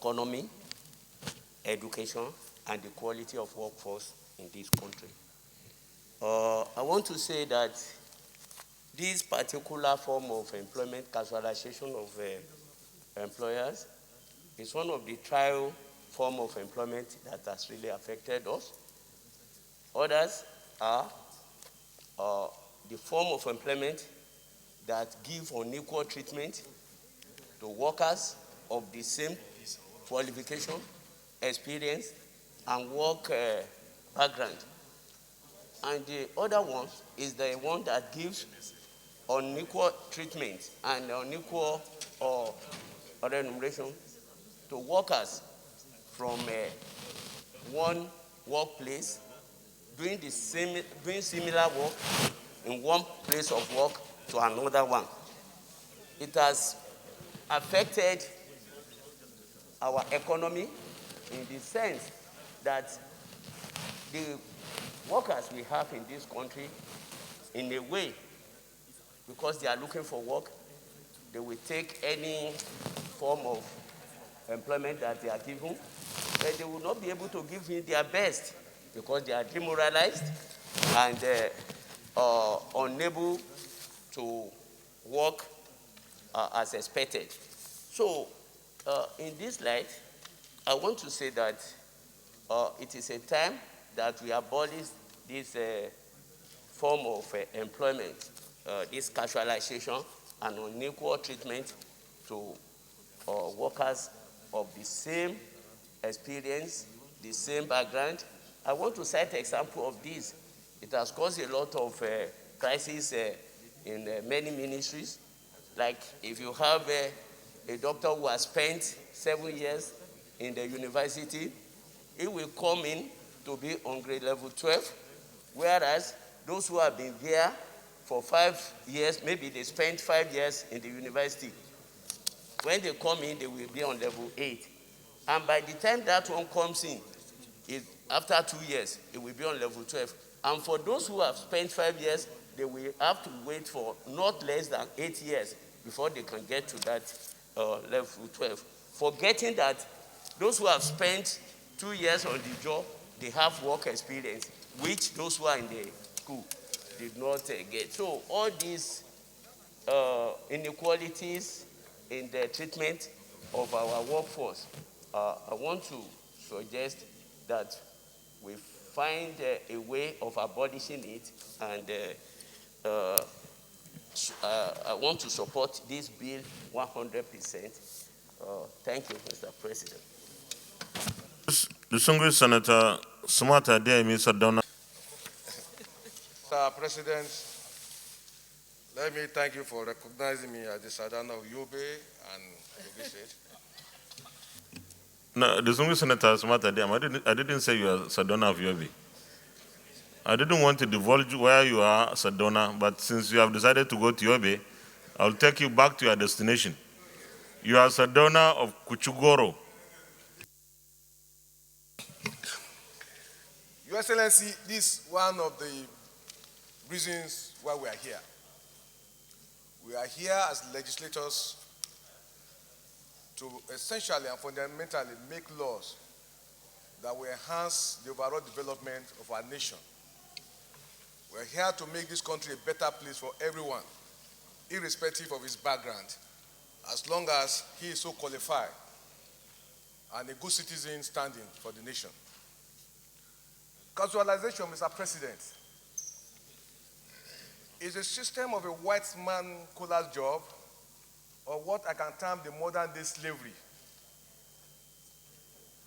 economy, education, and the quality of workforce in this country. I want to say that this particular form of employment, casualization of employers, is one of the trial form of employment that has really affected us. Others are the form of employment that give unequal treatment to workers of the same qualification, experience, and work background. And the other one is the one that gives unequal treatment and unequal remuneration to workers from one workplace doing similar work in one place of work to another one. It has affected our economy in the sense that the workers we have in this country, in a way, because they are looking for work, they will take any form of employment that they are given, but they will not be able to give it their best because they are demoralized and unable to work as expected. So, in this light, I want to say that it is a time that we abolish this form of employment, this casualization and unequal treatment to workers of the same experience, the same background. I want to cite an example of this. It has caused a lot of crises in many ministries. Like if you have a doctor who has spent 7 years in the university, he will come in to be on grade level 12, whereas those who have been there for 5 years, maybe they spent 5 years in the university, when they come in, they will be on level 8. And by the time that one comes in, after 2 years, it will be on level 12. And for those who have spent 5 years, they will have to wait for not less than 8 years before they can get to that level 12. Forgetting that those who have spent 2 years on the job, they have work experience, which those who are in the school did not get. So all these inequalities in the treatment of our workforce, I want to suggest that we find a way of abolishing it, and I want to support this bill 100%. Thank you, Mr. President. Distinguished Senator Sumata Adeyemi Sadona. Mr. President, let me thank you for recognizing me as the Sadona of Yobe and Yobe State. No, Distinguished Senator Sumata Adeyemi, I didn't say you are Sadona of Yobe. I didn't want to divulge where you are, Sadona, but since you have decided to go to Yobe, I'll take you back to your destination. You are Sadona of Kuchugoro. Your Excellency, this is one of the reasons why we are here. We are here as legislators to essentially and fundamentally make laws that will enhance the overall development of our nation. We're here to make this country a better place for everyone, irrespective of his background, as long as he is so qualified and a good citizen standing for the nation. Casualization, Mr. President, is a system of a white man collar's job, or what I can term the modern day slavery.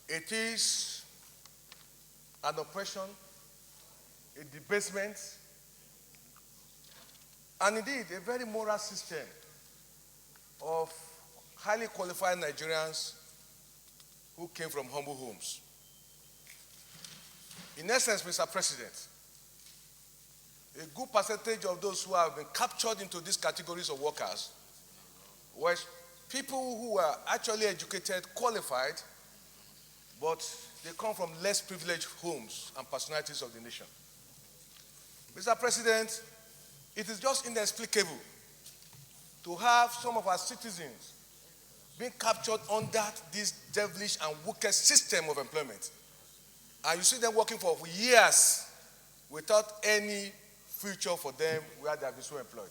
It is an oppression, a debasement, and indeed a very moral system of highly qualified Nigerians who came from humble homes. In essence, Mr. President, a good percentage of those who have been captured into these categories of workers were people who were actually educated, qualified, but they come from less privileged homes and personalities of the nation. Mr. President, it is just inexplicable to have some of our citizens being captured under this devilish and wicked system of employment. And you see them working for years without any future for them where they have been so employed.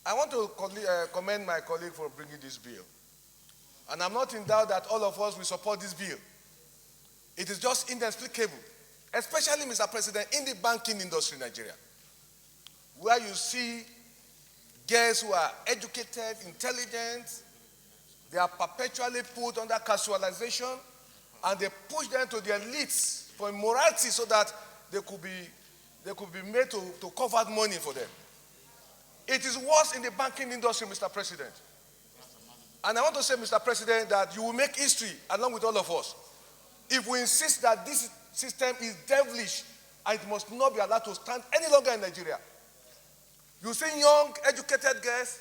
I want to commend my colleague for bringing this bill. And I'm not in doubt that all of us will support this bill. It is just inexplicable, especially, Mr. President, in the banking industry in Nigeria, where you see girls who are educated, intelligent, they are perpetually put under casualization, and they push them to the elites for immorality so that they could be made to cover money for them. It is worse in the banking industry, Mr. President. And I want to say, Mr. President, that you will make history along with all of us if we insist that this system is devilish and it must not be allowed to stand any longer in Nigeria. You see young, educated girls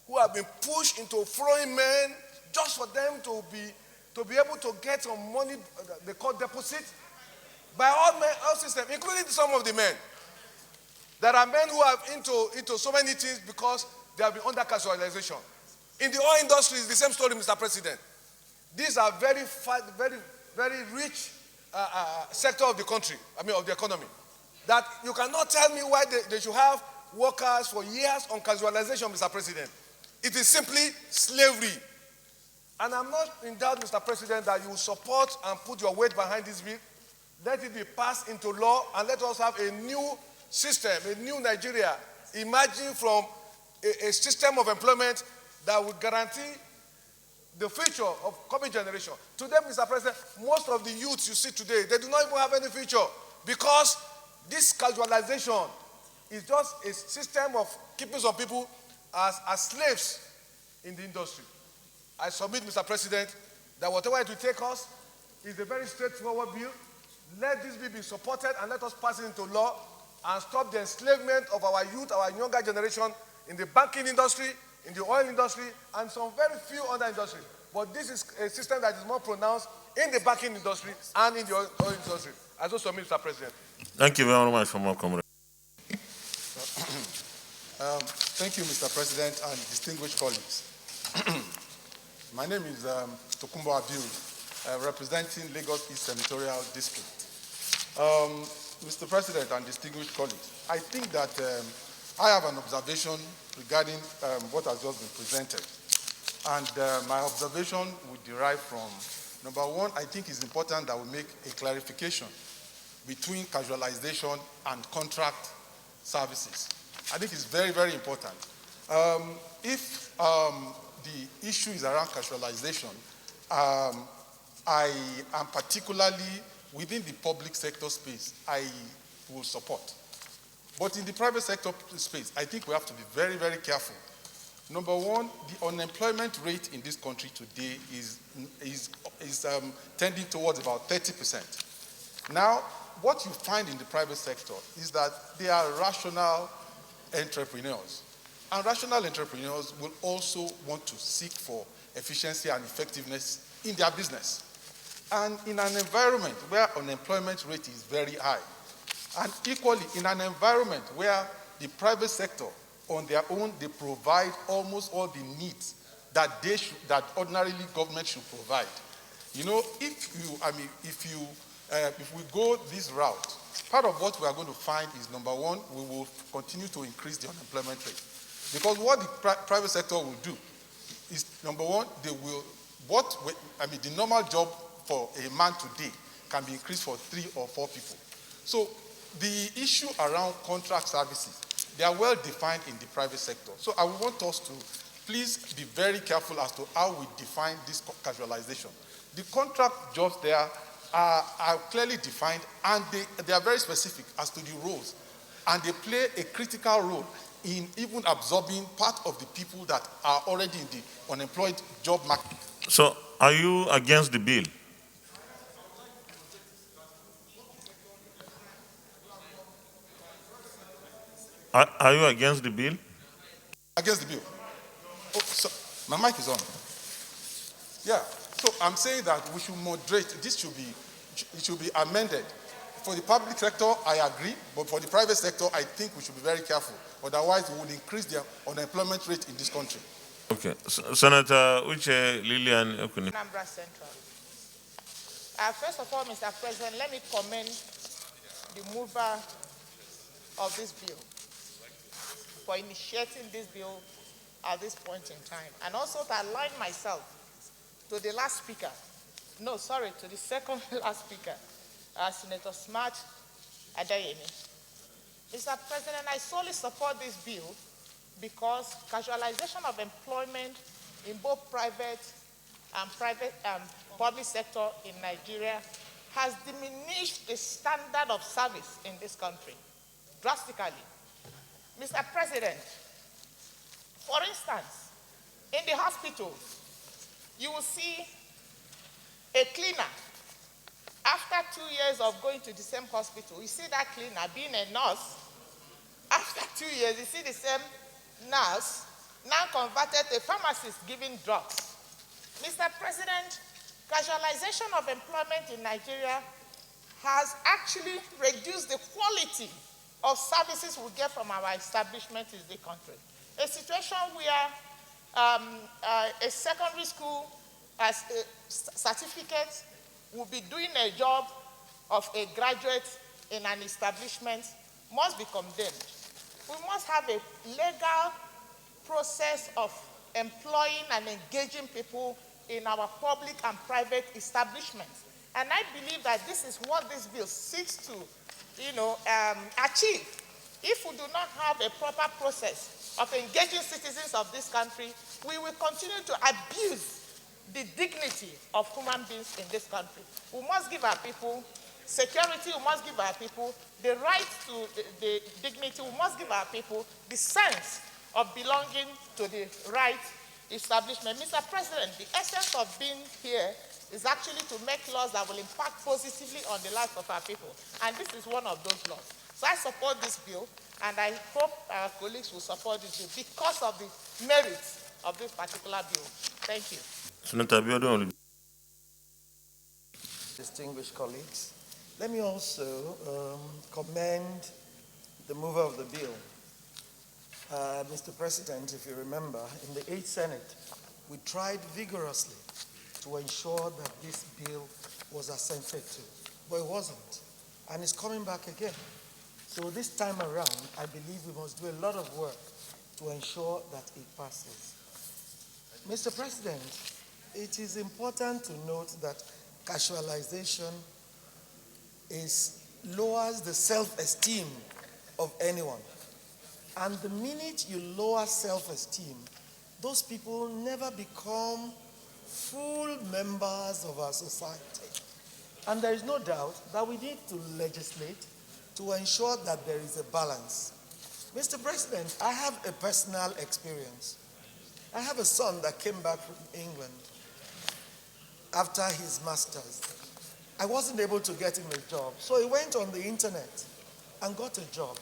who have been pushed into throwing men just for them to be able to get some money they call deposit by all systems, including some of the men. There are men who are into so many things because they have been under casualization. In the oil industry, it's the same story, Mr. President. These are very rich sector of the country, of the economy. That you cannot tell me why they should have workers for years on casualization, Mr. President. It is simply slavery. And I'm not in doubt, Mr. President, that you will support and put your weight behind this bill. Let it be passed into law, and let us have a new system, a new Nigeria, emerging from a system of employment that will guarantee the future of coming generation. Today, Mr. President, most of the youths you see today, they do not even have any future because this casualization is just a system of keeping some people as slaves in the industry. I submit, Mr. President, that whatever it will take us is a very straightforward bill. Let this bill be supported and let us pass it into law and stop the enslavement of our youth, our younger generation in the banking industry, in the oil industry, and some very few other industries. But this is a system that is more pronounced in the banking industry and in the oil industry. I so submit, Mr. President. Thank you very much for more comrade. Thank you, Mr. President and distinguished colleagues. My name is Tokumbo Abiu, representing Lagos East Senatorial District. Mr. President and distinguished colleagues, I think that I have an observation regarding what has just been presented. And my observation would derive from, number one, I think it's important that we make a clarification between casualization and contract services. I think it's very, very important. If the issue is around casualization, I am particularly within the public sector space, I will support. But in the private sector space, I think we have to be very, very careful. Number one, the unemployment rate in this country today is tending towards about 30%. Now, what you find in the private sector is that they are rational entrepreneurs. And rational entrepreneurs will also want to seek for efficiency and effectiveness in their business. And in an environment where unemployment rate is very high, and equally in an environment where the private sector on their own, they provide almost all the needs that ordinarily government should provide. You know, if we go this route, part of what we are going to find is, number one, we will continue to increase the unemployment rate. Because what the private sector will do is, number one, the normal job for a man today can be increased for 3 or 4 people. So the issue around contract services, they are well defined in the private sector. So I want us to please be very careful as to how we define this casualization. The contract jobs there are clearly defined, and they are very specific as to the roles. And they play a critical role in even absorbing part of the people that are already in the unemployed job market. So, are you against the bill? Are you against the bill? Against the bill. Oh, so my mic is on. Yeah. So I'm saying that we should moderate. It should be amended. For the public sector, I agree, but for the private sector, I think we should be very careful. Otherwise, we will increase the unemployment rate in this country. Okay. Senator Uche Lillian Okuni. Anambra Central. First of all, Mr. President, let me commend the mover of this bill for initiating this bill at this point in time, and also to align myself to the last speaker. No, sorry, to the second last speaker, Senator Smart Adeyemi. Mr. President, I solely support this bill because casualization of employment in both private and public sector in Nigeria has diminished the standard of service in this country drastically. Mr. President, for instance, in the hospitals, you will see a cleaner. After 2 years of going to the same hospital, you see that cleaner being a nurse. After 2 years, you see the same nurse now converted to a pharmacist giving drugs. Mr. President, casualization of employment in Nigeria has actually reduced the quality of services we get from our establishment in the country. A situation where a secondary school as a certificate will be doing a job of a graduate in an establishment must be condemned. We must have a legal process of employing and engaging people in our public and private establishments. And I believe that this is what this bill seeks to, achieve. If we do not have a proper process of engaging citizens of this country, we will continue to abuse the dignity of human beings in this country. We must give our people security, we must give our people the right to the dignity, we must give our people the sense of belonging to the right establishment. Mr. President, the essence of being here is actually to make laws that will impact positively on the lives of our people. And this is one of those laws. So I support this bill, and I hope our colleagues will support this bill because of the merits of this particular bill. Thank you. Senator Abiodun. Distinguished colleagues, let me also commend the mover of the bill. Mr. President, if you remember, in the 8th Senate, we tried vigorously to ensure that this bill was assented to, but it wasn't, and it's coming back again. So this time around, I believe we must do a lot of work to ensure that it passes. Mr. President, it is important to note that casualization lowers the self-esteem of anyone. And the minute you lower self-esteem, those people never become full members of our society. And there is no doubt that we need to legislate to ensure that there is a balance. Mr. President, I have a personal experience. I have a son that came back from England after his master's. I wasn't able to get him a job, so he went on the internet and got a job.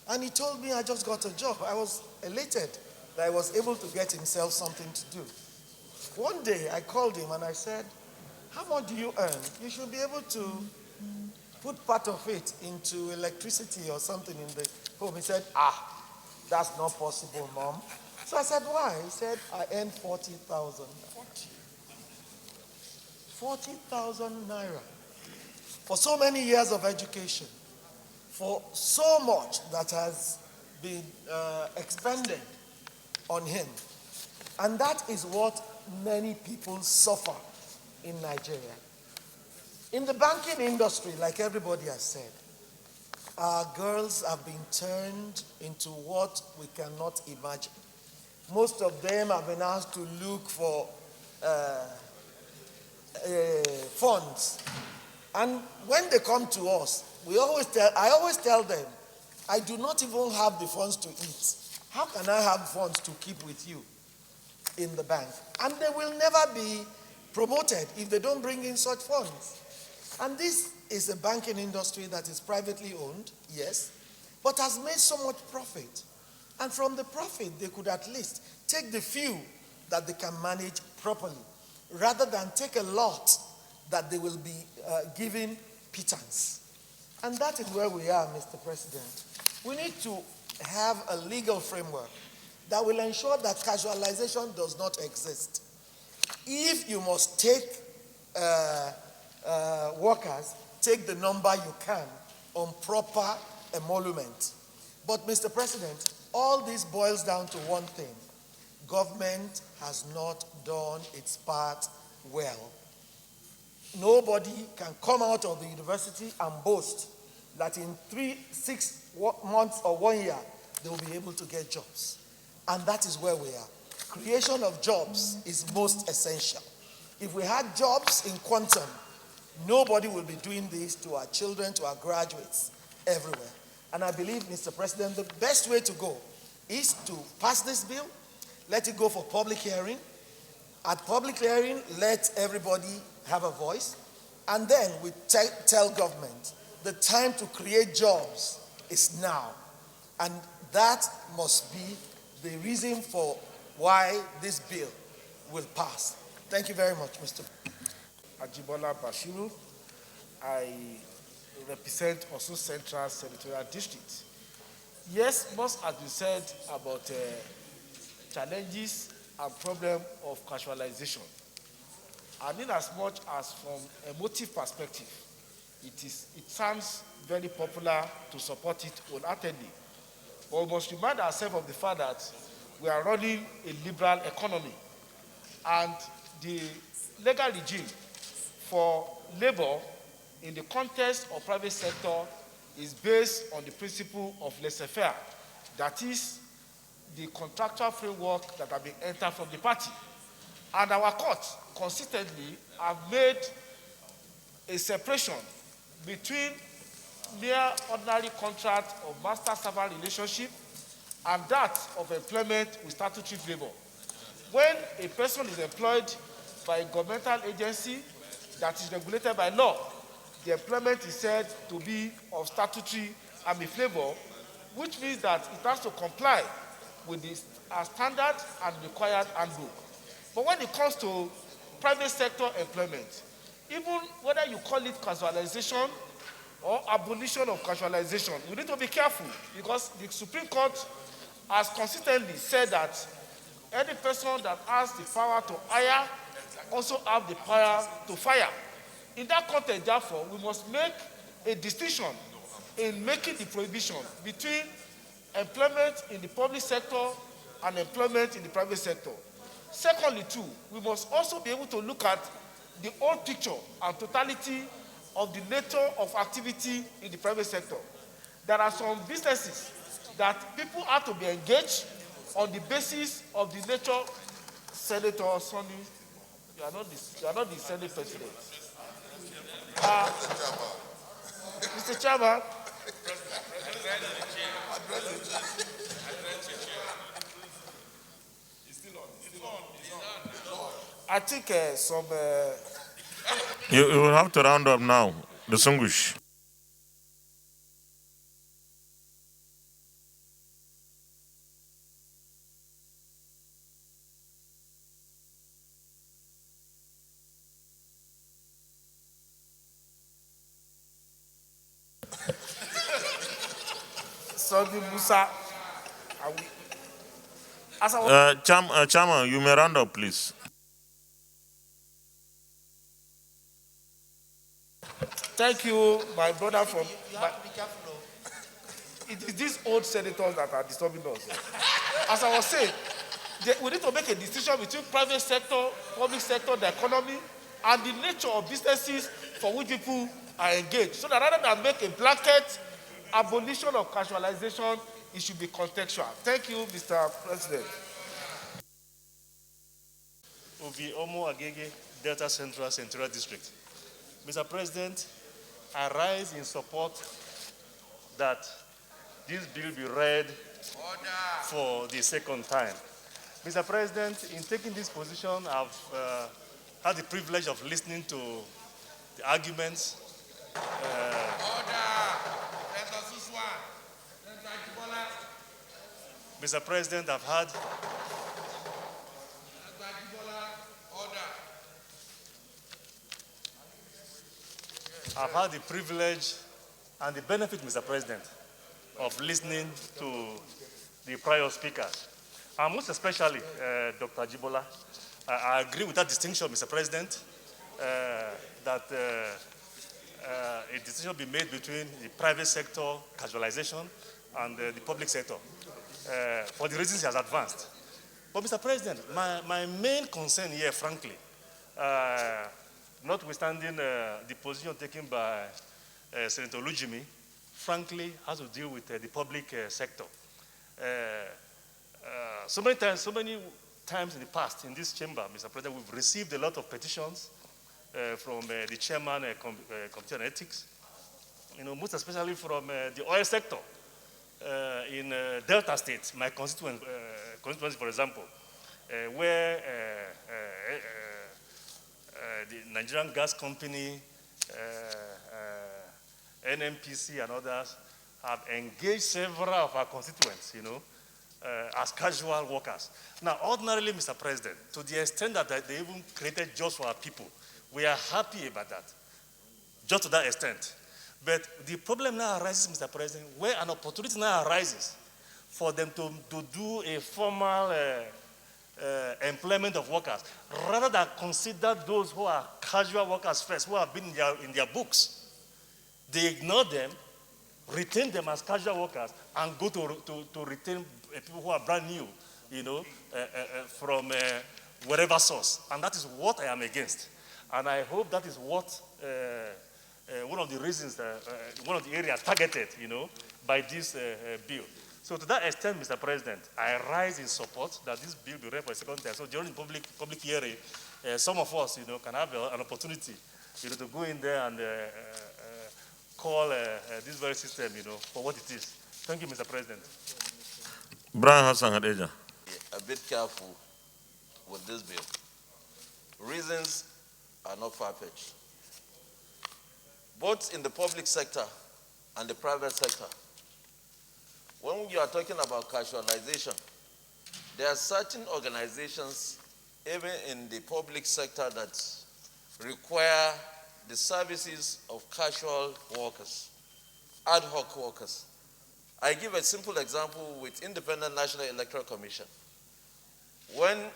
And he told me I just got a job. I was elated that I was able to get himself something to do. One day I called him and I said, how much do you earn? You should be able to put part of it into electricity or something in the home. He said, that's not possible, Mom. So I said, why? He said, I earn 40,000. 40,000 naira. For so many years of education, for so much that has been expended on him. And that is what many people suffer in Nigeria. In the banking industry, like everybody has said, our girls have been turned into what we cannot imagine. Most of them have been asked to look for funds. And when they come to us, I always tell them, I do not even have the funds to eat. How can I have funds to keep with you in the bank? And they will never be promoted if they don't bring in such funds. And this is a banking industry that is privately owned, yes, but has made so much profit. And from the profit, they could at least take the few that they can manage properly, rather than take a lot that they will be giving pittance. And that is where we are, Mr. President. We need to have a legal framework that will ensure that casualization does not exist. If you must take workers, take the number you can on proper emolument. But Mr. President, all this boils down to one thing. Government has not done its part well. Nobody can come out of the university and boast that in 6 months or 1 year, they will be able to get jobs. And that is where we are. Creation of jobs is most essential. If we had jobs in quantum, nobody will be doing this to our children, to our graduates, everywhere. And I believe, Mr. President, the best way to go is to pass this bill, let it go for public hearing. At public hearing, let everybody have a voice. And then we tell government the time to create jobs is now. And that must be the reason for why this bill will pass. Thank you very much, Mr. Ajibola Bashiru. I represent also Central Senatorial District. Yes, most has been said about challenges and problem of casualization. And in as much as from a motive perspective, it sounds very popular to support it wholeheartedly. But we must remind ourselves of the fact that we are running a liberal economy, and the legal regime for labor in the context of private sector is based on the principle of laissez-faire. That is the contractual framework that have been entered from the party. And our courts consistently have made a separation between mere ordinary contract of master-servant relationship and that of employment with statutory flavor. When a person is employed by a governmental agency that is regulated by law, the employment is said to be of statutory flavor, which means that it has to comply with the standard and required handbook. But when it comes to private sector employment, even whether you call it casualization or abolition of casualization, we need to be careful, because the Supreme Court has consistently said that any person that has the power to hire also have the power to fire. In that context, therefore, we must make a distinction in making the prohibition between employment in the public sector and employment in the private sector. Secondly, too, we must also be able to look at the whole picture and totality of the nature of activity in the private sector. There are some businesses that people have to be engaged on the basis of the nature. Senator Sonny, you are not the Senate President. Mr. Chairman, I think some... You will have to round up now, distinguished. Sonny Musa, as I was... Chairman, you may round up, please. Thank you, my brother from... It is these old senators that are disturbing us. As I was saying, we need to make a distinction between private sector, public sector, the economy, and the nature of businesses for which people are engaged. So that rather than make a blanket abolition of casualization, it should be contextual. Thank you, Mr. President. Obi Omo Agege, Delta Central Senatorial District. Mr. President, I rise in support that this bill be read for the second time. Mr. President, in taking this position, I've had the privilege of listening to the arguments. Mr. President, I've had the privilege and the benefit, Mr. President, of listening to the prior speakers. and most especially Dr. Jibola. I agree with that distinction, Mr. President, that a decision be made between the private sector casualization and the public sector for the reasons he has advanced. But Mr. President, my main concern here, frankly, notwithstanding the position taken by Senator Lujimi, frankly, has to deal with the public sector. So many times in the past in this chamber, Mr. President, we've received a lot of petitions from the chairman Committee on Ethics, most especially from the oil sector in Delta State, my constituency, for example, where the Nigerian Gas Company, NNPC and others have engaged several of our constituents, as casual workers. Now, ordinarily, Mr. President, to the extent that they even created jobs for our people, we are happy about that, just to that extent. But the problem now arises, Mr. President, where an opportunity now arises for them to do a formal employment of workers, rather than consider those who are casual workers first, who have been in their books. They ignore them, retain them as casual workers, and go to retain people who are brand new, from whatever source. And that is what I am against. And I hope that is what one of the reasons, one of the areas targeted, by this bill. So to that extent, Mr. President, I rise in support that this bill be read for a second time. So during public hearing, some of us, can have an opportunity, to go in there and call this very system, for what it is. Thank you, Mr. President. Brian Hassan Hadeja. A bit careful with this bill. Reasons are not far-fetched. Both in the public sector and the private sector, when you are talking about casualization, there are certain organizations, even in the public sector, that require the services of casual workers, ad hoc workers. I give a simple example with Independent National Electoral Commission. When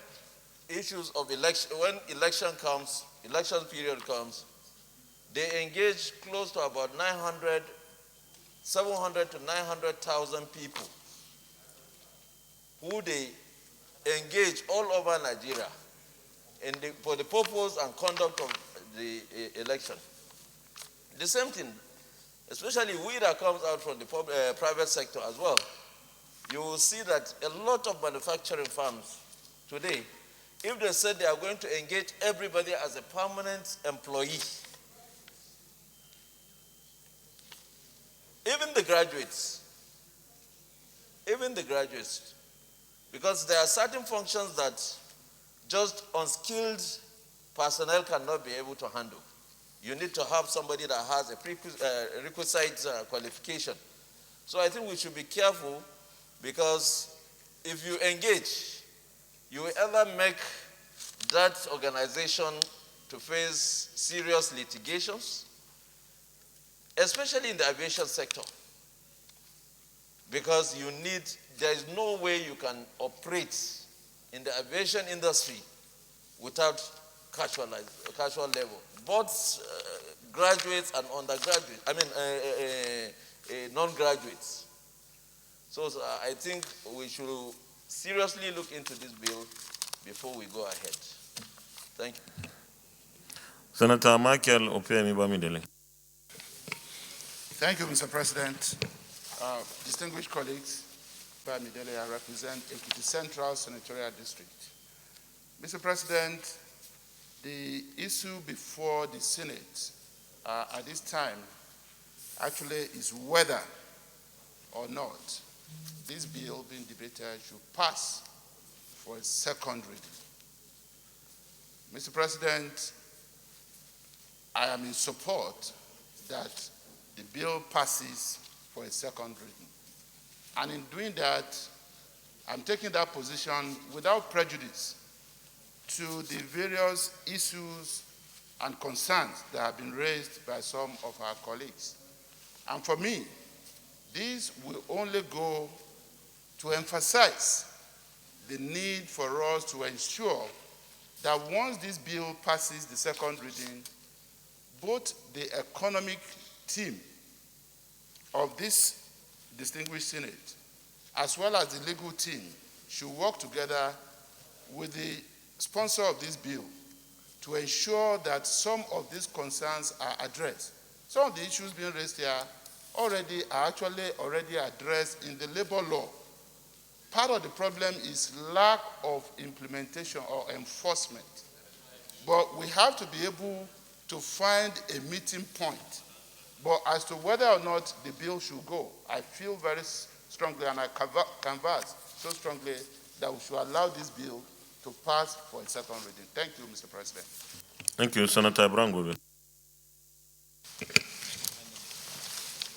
issues of election, when election period comes, they engage close to about 700 to 900,000 people who they engage all over Nigeria for the purpose and conduct of the election. The same thing, especially we that comes out from the private sector as well. You will see that a lot of manufacturing firms today, if they said they are going to engage everybody as a permanent employee, even the graduates, because there are certain functions that just unskilled personnel cannot be able to handle. You need to have somebody that has a requisite qualification. So I think we should be careful, because if you engage, you will either make that organization to face serious litigations, especially in the aviation sector, because there is no way you can operate in the aviation industry without casual level. Both graduates and undergraduates, non-graduates. So I think we should seriously look into this bill before we go ahead. Thank you. Senator Michael Opiemi Bamidele. Thank you, Mr. President. Distinguished colleagues, Bamidele, I represent Ekiti Central Senatorial District. Mr. President, the issue before the Senate at this time actually is whether or not this bill being debated should pass for a second reading. Mr. President, I am in support that the bill passes for a second reading. And in doing that, I'm taking that position without prejudice to the various issues and concerns that have been raised by some of our colleagues. And for me, this will only go to emphasize the need for us to ensure that once this bill passes the second reading, both the economic team of this distinguished Senate, as well as the legal team, should work together with the sponsor of this bill to ensure that some of these concerns are addressed. Some of the issues being raised here are actually already addressed in the labor law. Part of the problem is lack of implementation or enforcement. But we have to be able to find a meeting point. But as to whether or not the bill should go, I feel very strongly, and I canvass so strongly, that we should allow this bill to pass for a second reading. Thank you, Mr. President. Thank you, Senator Brango.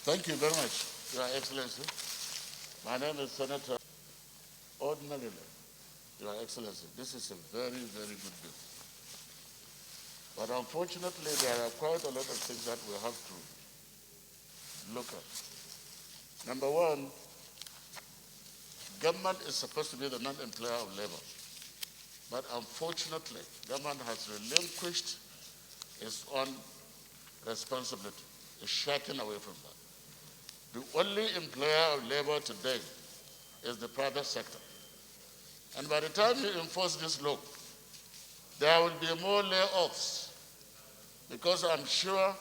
Thank you very much, Your Excellency. My name is Senator Ordinarily, Your Excellency. This is a very, very good bill. But unfortunately, there are quite a lot of things that we have to look at. Number one, government is supposed to be the non-employer of labor. But unfortunately, government has relinquished its own responsibility. It's shirking away from that. The only employer of labor today is the private sector. And by the time you enforce this law, there will be more layoffs, because I'm sure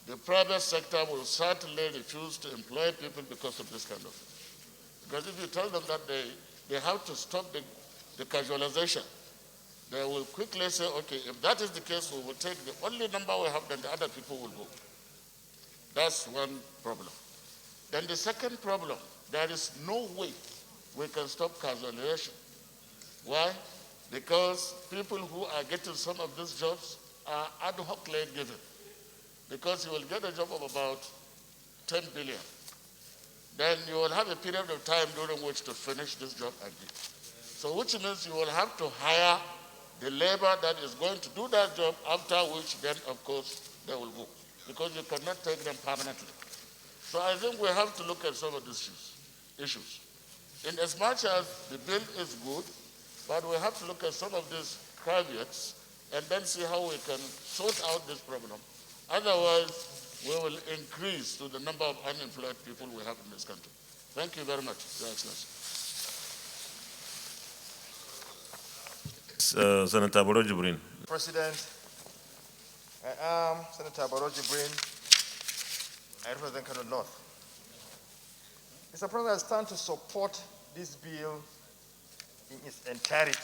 the private sector will certainly refuse to employ people because of this kind of thing. Because if you tell them that they have to stop the casualization, they will quickly say, okay, if that is the case, we will take the only number we have, then the other people will go. That's one problem. Then the second problem, there is no way we can stop casualization. Why? Because people who are getting some of these jobs are ad hocly given. Because you will get a job of about 10 billion. Then you will have a period of time during which to finish this job again. So which means you will have to hire the labor that is going to do that job, after which then, of course, they will go. Because you cannot take them permanently. So I think we have to look at some of these issues. In as much as the bill is good, but we have to look at some of these caveats and then see how we can sort out this problem. Otherwise, we will increase to the number of unemployed people we have in this country. Thank you very much, Your Excellency. Senator Baro Jibrin. President, I am Senator Baro Jibrin. I represent Kano North. Mr. President, I stand to support this bill in its entirety.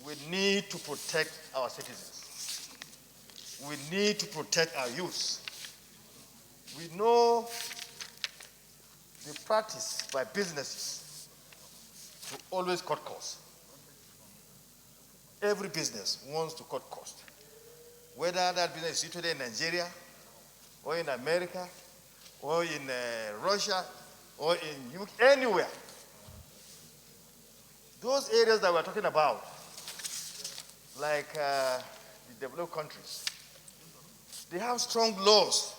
We need to protect our citizens. We need to protect our youth. We know the practice by businesses to always cut costs. Every business wants to cut costs. Whether that business is situated in Nigeria, or in America, or in Russia, or in UK, anywhere. Those areas that we're talking about, like the developed countries, they have strong laws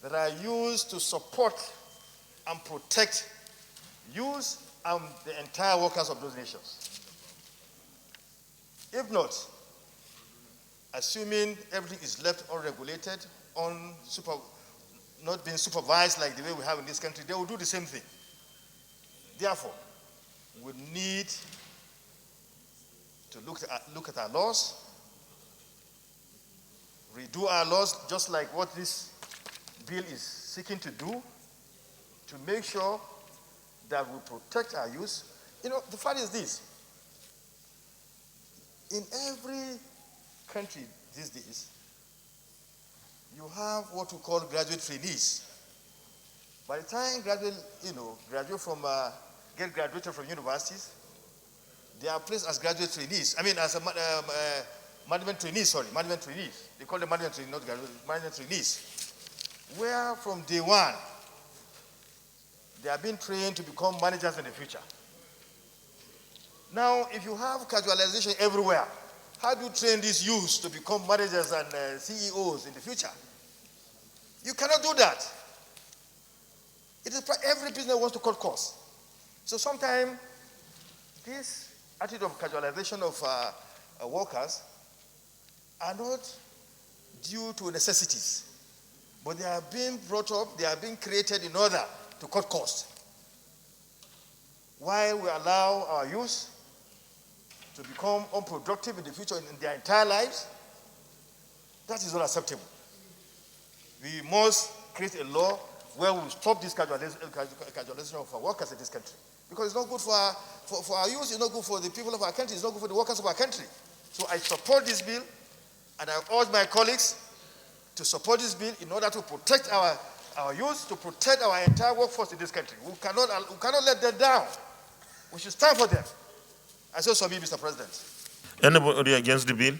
that are used to support and protect youth and the entire workers of those nations. If not, assuming everything is left unregulated, not being supervised like the way we have in this country, they will do the same thing. Therefore, we need to look at our laws, redo our laws just like what this bill is seeking to do, to make sure that we protect our youth. You know, the fact is this. In every country these days, you have what we call graduate trainees. By the time get graduated from universities, they are placed as graduate trainees. I mean, as a management trainees. They call them management trainees, not graduate, management trainees. Where from day one, they are being trained to become managers in the future. Now, if you have casualization everywhere, how do you train these youths to become managers and CEOs in the future? You cannot do that. Every business wants to cut costs. So sometimes this attitude of casualization of workers are not due to necessities, but they are being brought up, they are being created in order to cut costs. While we allow our youth to become unproductive in the future in their entire lives, that is not acceptable. We must create a law where we stop this casualization of our workers in this country. Because it's not good for our youth, it's not good for the people of our country, it's not good for the workers of our country. So I support this bill, and I urge my colleagues to support this bill in order to protect our youth, to protect our entire workforce in this country. We cannot let them down. We should stand for them. I so submit, Mr. President. Anybody against the bill?